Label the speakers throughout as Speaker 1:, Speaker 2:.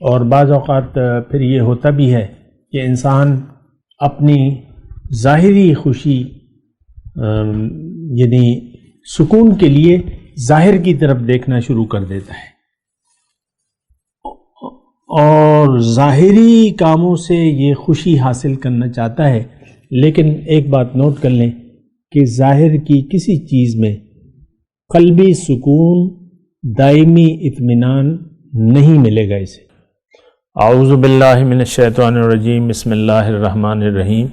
Speaker 1: اور بعض اوقات پھر یہ ہوتا بھی ہے کہ انسان اپنی ظاہری خوشی یعنی سکون کے لیے ظاہر کی طرف دیکھنا شروع کر دیتا ہے، اور ظاہری کاموں سے یہ خوشی حاصل کرنا چاہتا ہے، لیکن ایک بات نوٹ کر لیں کہ ظاہر کی کسی چیز میں قلبی سکون، دائمی اطمینان نہیں ملے گا اسے۔ اعوذ باللہ من الشیطان الرجیم، بسم اللہ الرحمن الرحیم،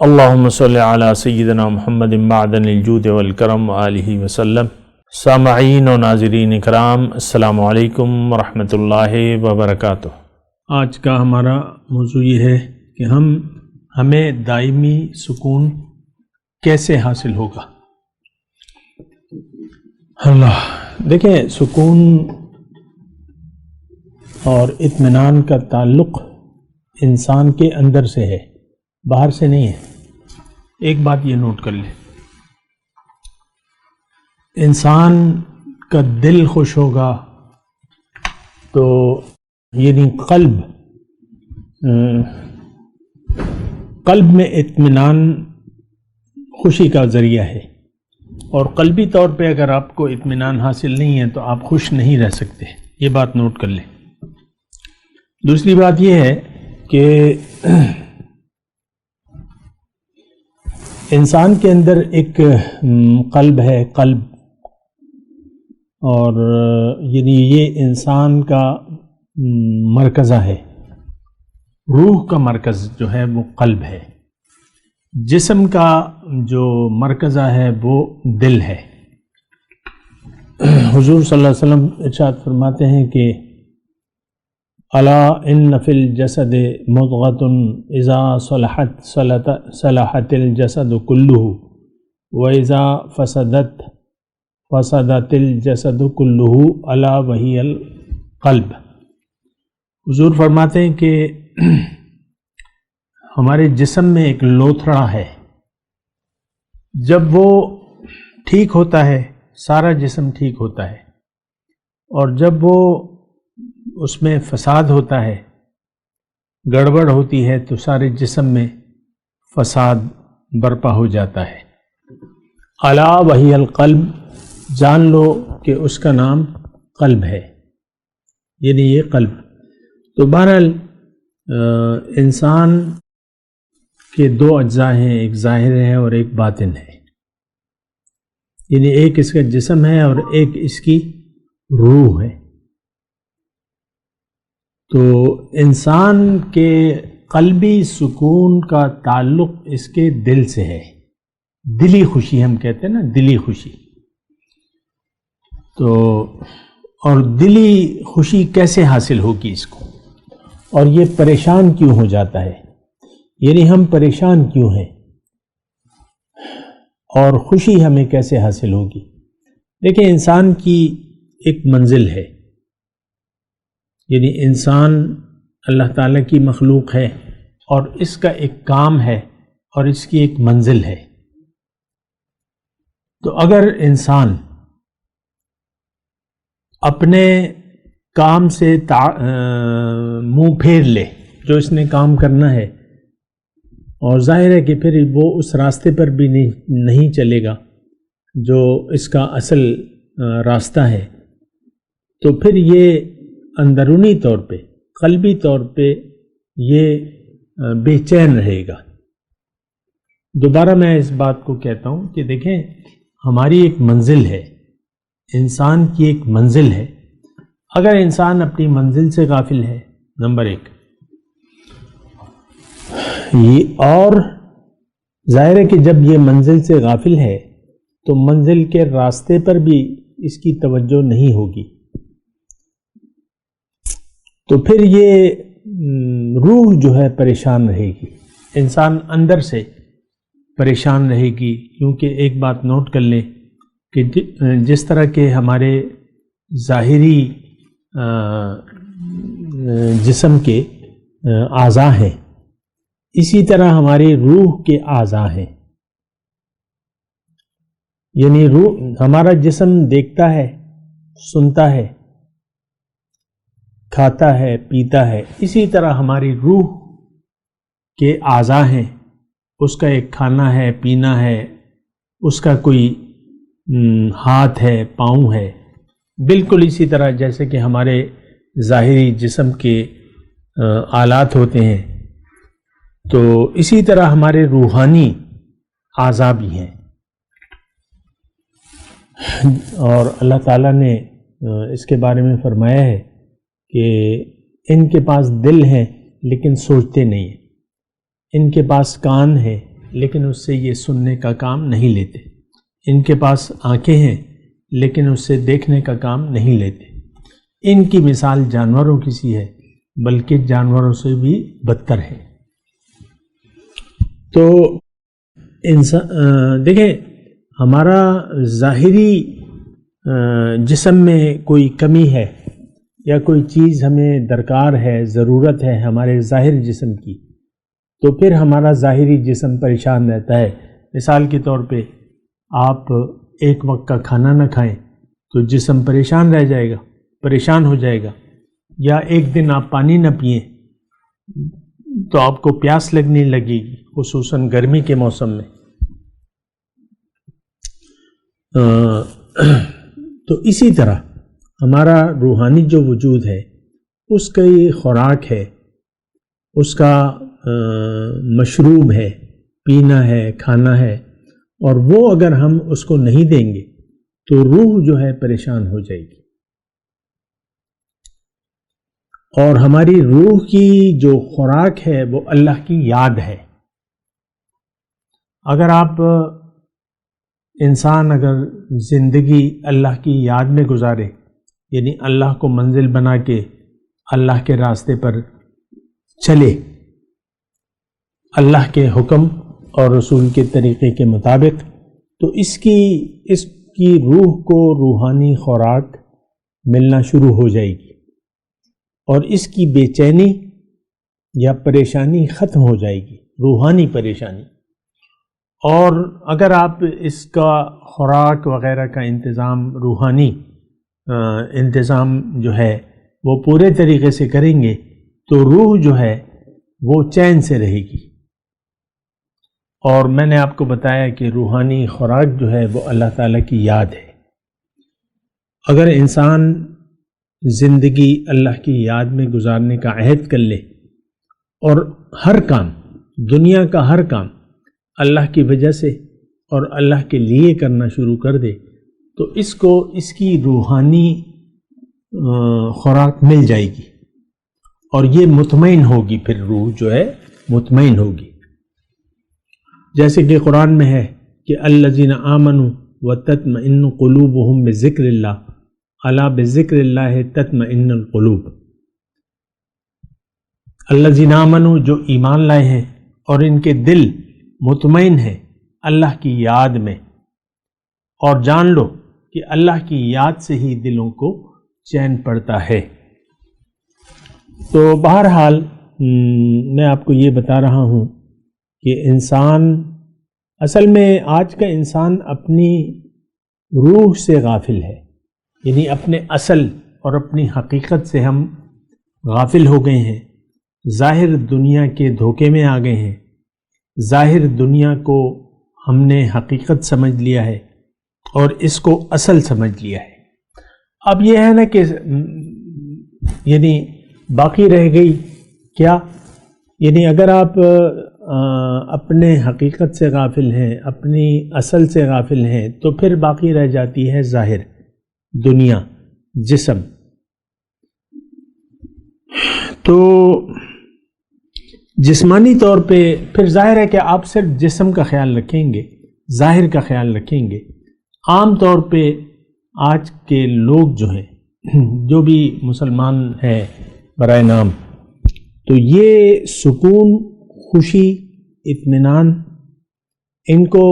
Speaker 1: اللہم صلی علی سیدنا محمد معدن الجود والکرم وآلہ وسلم۔ سامعین و ناظرین اکرام، السلام علیکم ورحمۃ اللہ وبرکاتہ۔ آج کا ہمارا موضوع یہ ہے کہ ہمیں دائمی سکون کیسے حاصل ہوگا۔ اللہ دیکھیں، سکون اور اطمینان کا تعلق انسان کے اندر سے ہے، باہر سے نہیں ہے۔ ایک بات یہ نوٹ کر لیں، انسان کا دل خوش ہوگا تو یعنی قلب میں اطمینان خوشی کا ذریعہ ہے، اور قلبی طور پہ اگر آپ کو اطمینان حاصل نہیں ہے تو آپ خوش نہیں رہ سکتے، یہ بات نوٹ کر لیں۔ دوسری بات یہ ہے کہ انسان کے اندر ایک قلب ہے، قلب، اور یعنی یہ انسان کا مرکزہ ہے، روح کا مرکز جو ہے وہ قلب ہے، جسم کا جو مرکزہ ہے وہ دل ہے۔ حضور صلی اللہ علیہ وسلم ارشاد فرماتے ہیں کہ الا ان فی الجسد مضغۃ اذا صلحت صلحت الجسد کلہ واذا فسدت فسدت الجسد کلہ الا وہی القلب۔ حضور فرماتے ہیں کہ ہمارے جسم میں ایک لوتھڑا ہے، جب وہ ٹھیک ہوتا ہے سارا جسم ٹھیک ہوتا ہے، اور جب وہ اس میں فساد ہوتا ہے، گڑبڑ ہوتی ہے، تو سارے جسم میں فساد برپا ہو جاتا ہے۔ الا وہی القلب، جان لو کہ اس کا نام قلب ہے، یعنی یہ قلب۔ تو بہرحال انسان کے دو اجزاء ہیں، ایک ظاہر ہے اور ایک باطن ہے، یعنی ایک اس کا جسم ہے اور ایک اس کی روح ہے۔ تو انسان کے قلبی سکون کا تعلق اس کے دل سے ہے، دلی خوشی ہم کہتے ہیں نا، دلی خوشی۔ تو اور دلی خوشی کیسے حاصل ہوگی اس کو، اور یہ پریشان کیوں ہو جاتا ہے، یعنی ہم پریشان کیوں ہیں، اور خوشی ہمیں کیسے حاصل ہوگی۔ دیکھیں، انسان کی ایک منزل ہے، یعنی انسان اللہ تعالیٰ کی مخلوق ہے، اور اس کا ایک کام ہے اور اس کی ایک منزل ہے۔ تو اگر انسان اپنے کام سے منہ پھیر لے، جو اس نے کام کرنا ہے، اور ظاہر ہے کہ پھر وہ اس راستے پر بھی نہیں چلے گا جو اس کا اصل راستہ ہے، تو پھر یہ اندرونی طور پہ، قلبی طور پہ یہ بے چین رہے گا۔ دوبارہ میں اس بات کو کہتا ہوں کہ دیکھیں، ہماری ایک منزل ہے، انسان کی ایک منزل ہے۔ اگر انسان اپنی منزل سے غافل ہے، نمبر ایک، اور ظاہر ہے کہ جب یہ منزل سے غافل ہے تو منزل کے راستے پر بھی اس کی توجہ نہیں ہوگی، تو پھر یہ روح جو ہے پریشان رہے گی، انسان اندر سے پریشان رہے گی۔ کیونکہ ایک بات نوٹ کر لیں کہ جس طرح کے ہمارے ظاہری جسم کے اعضاء ہیں، اسی طرح ہماری روح کے اعضاء ہیں، یعنی ہمارا جسم دیکھتا ہے، سنتا ہے، کھاتا ہے پیتا ہے، اسی طرح ہماری روح کے اعضاء ہیں، اس کا ایک کھانا ہے، پینا ہے، اس کا کوئی ہاتھ ہے، پاؤں ہے، بالکل اسی طرح جیسے کہ ہمارے ظاہری جسم کے آلات ہوتے ہیں، تو اسی طرح ہمارے روحانی اعضاء بھی ہیں۔ اور اللہ تعالیٰ نے اس کے بارے میں فرمایا ہے کہ ان کے پاس دل ہے لیکن سوچتے نہیں ہیں، ان کے پاس کان ہے لیکن اس سے یہ سننے کا کام نہیں لیتے، ان کے پاس آنکھیں ہیں لیکن اس سے دیکھنے کا کام نہیں لیتے، ان کی مثال جانوروں کی سی ہے بلکہ جانوروں سے بھی بدتر ہے۔ تو دیکھیں، ہمارا ظاہری جسم میں کوئی کمی ہے یا کوئی چیز ہمیں درکار ہے، ضرورت ہے ہمارے ظاہر جسم کی، تو پھر ہمارا ظاہری جسم پریشان رہتا ہے۔ مثال کے طور پہ آپ ایک وقت کا کھانا نہ کھائیں تو جسم پریشان رہ جائے گا، پریشان ہو جائے گا، یا ایک دن آپ پانی نہ پئیں تو آپ کو پیاس لگنے لگے گی، خصوصاً گرمی کے موسم میں۔ تو اسی طرح ہمارا روحانی جو وجود ہے اس کا یہ خوراک ہے، اس کا مشروب ہے، پینا ہے، کھانا ہے، اور وہ اگر ہم اس کو نہیں دیں گے تو روح جو ہے پریشان ہو جائے گی۔ اور ہماری روح کی جو خوراک ہے وہ اللہ کی یاد ہے۔ اگر آپ انسان اگر زندگی اللہ کی یاد میں گزارے، یعنی اللہ کو منزل بنا کے اللہ کے راستے پر چلے، اللہ کے حکم اور رسول کے طریقے کے مطابق، تو اس کی روح کو روحانی خوراک ملنا شروع ہو جائے گی اور اس کی بے چینی یا پریشانی ختم ہو جائے گی، روحانی پریشانی۔ اور اگر آپ اس کا خوراک وغیرہ کا انتظام، روحانی انتظام جو ہے وہ پورے طریقے سے کریں گے تو روح جو ہے وہ چین سے رہے گی۔ اور میں نے آپ کو بتایا کہ روحانی خوراک جو ہے وہ اللہ تعالیٰ کی یاد ہے۔ اگر انسان زندگی اللہ کی یاد میں گزارنے کا عہد کر لے اور ہر کام، دنیا کا ہر کام اللہ کی وجہ سے اور اللہ کے لیے کرنا شروع کر دے تو اس کو اس کی روحانی خوراک مل جائے گی اور یہ مطمئن ہوگی، پھر روح جو ہے مطمئن ہوگی۔ جیسے کہ قرآن میں ہے کہ الذین آمنوا وتطمئن قلوبہم بذکر اللہ الا بذکر اللہ تطمئن القلوب۔ الذین آمنوا، جو ایمان لائے ہیں اور ان کے دل مطمئن ہے اللہ کی یاد میں، اور جان لو کہ اللہ کی یاد سے ہی دلوں کو چین پڑتا ہے۔ تو بہرحال میں آپ کو یہ بتا رہا ہوں کہ انسان اصل میں، آج کا انسان اپنی روح سے غافل ہے، یعنی اپنے اصل اور اپنی حقیقت سے ہم غافل ہو گئے ہیں، ظاہر دنیا کے دھوکے میں آ گئے ہیں، ظاہر دنیا کو ہم نے حقیقت سمجھ لیا ہے اور اس کو اصل سمجھ لیا ہے۔ اب یہ ہے نا کہ یعنی باقی رہ گئی کیا؟ یعنی اگر آپ اپنے حقیقت سے غافل ہیں، اپنی اصل سے غافل ہیں، تو پھر باقی رہ جاتی ہے ظاہر دنیا، جسم۔ تو جسمانی طور پہ پھر ظاہر ہے کہ آپ صرف جسم کا خیال رکھیں گے، ظاہر کا خیال رکھیں گے۔ عام طور پہ آج کے لوگ جو ہیں، جو بھی مسلمان ہیں برائے نام، تو یہ سکون، خوشی، اطمینان، ان کو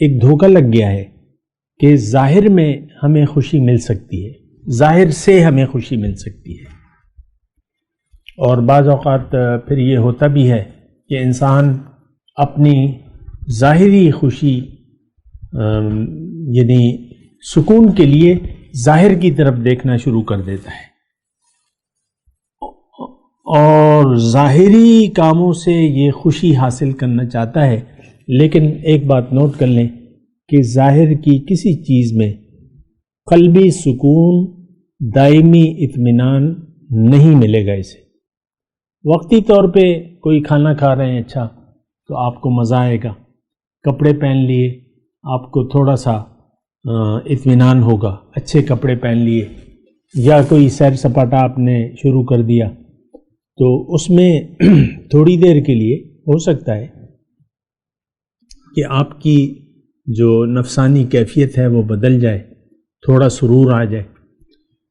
Speaker 1: ایک دھوکہ لگ گیا ہے کہ ظاہر میں ہمیں خوشی مل سکتی ہے، ظاہر سے ہمیں خوشی مل سکتی ہے۔ اور بعض اوقات پھر یہ ہوتا بھی ہے کہ انسان اپنی ظاہری خوشی یعنی سکون کے لیے ظاہر کی طرف دیکھنا شروع کر دیتا ہے۔ اور ظاہری کاموں سے یہ خوشی حاصل کرنا چاہتا ہے، لیکن ایک بات نوٹ کر لیں کہ ظاہر کی کسی چیز میں قلبی سکون، دائمی اطمینان نہیں ملے گا اسے۔ وقتی طور پہ کوئی کھانا کھا رہے ہیں اچھا تو آپ کو مزہ آئے گا، کپڑے پہن لیے آپ کو تھوڑا سا اطمینان ہوگا، اچھے کپڑے پہن لیے، یا کوئی سیر سپاٹا آپ نے شروع کر دیا تو اس میں تھوڑی دیر کے لیے ہو سکتا ہے کہ آپ کی جو نفسانی کیفیت ہے وہ بدل جائے، تھوڑا سرور آ جائے۔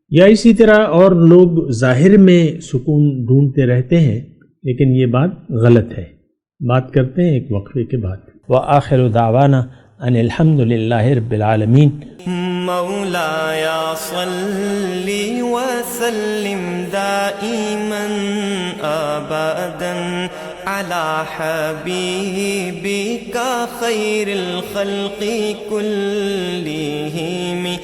Speaker 1: یا اسی طرح اور لوگ ظاہر میں سکون ڈھونڈتے رہتے ہیں، لیکن یہ بات غلط ہے۔ بات کرتے ہیں ایک وقفے کے بعد۔ وآخر دعوانا ان الحمد للہ رب العالمین۔
Speaker 2: مولاي صل وسلم دائما ابدا على حبيبك خير الخلق كلهم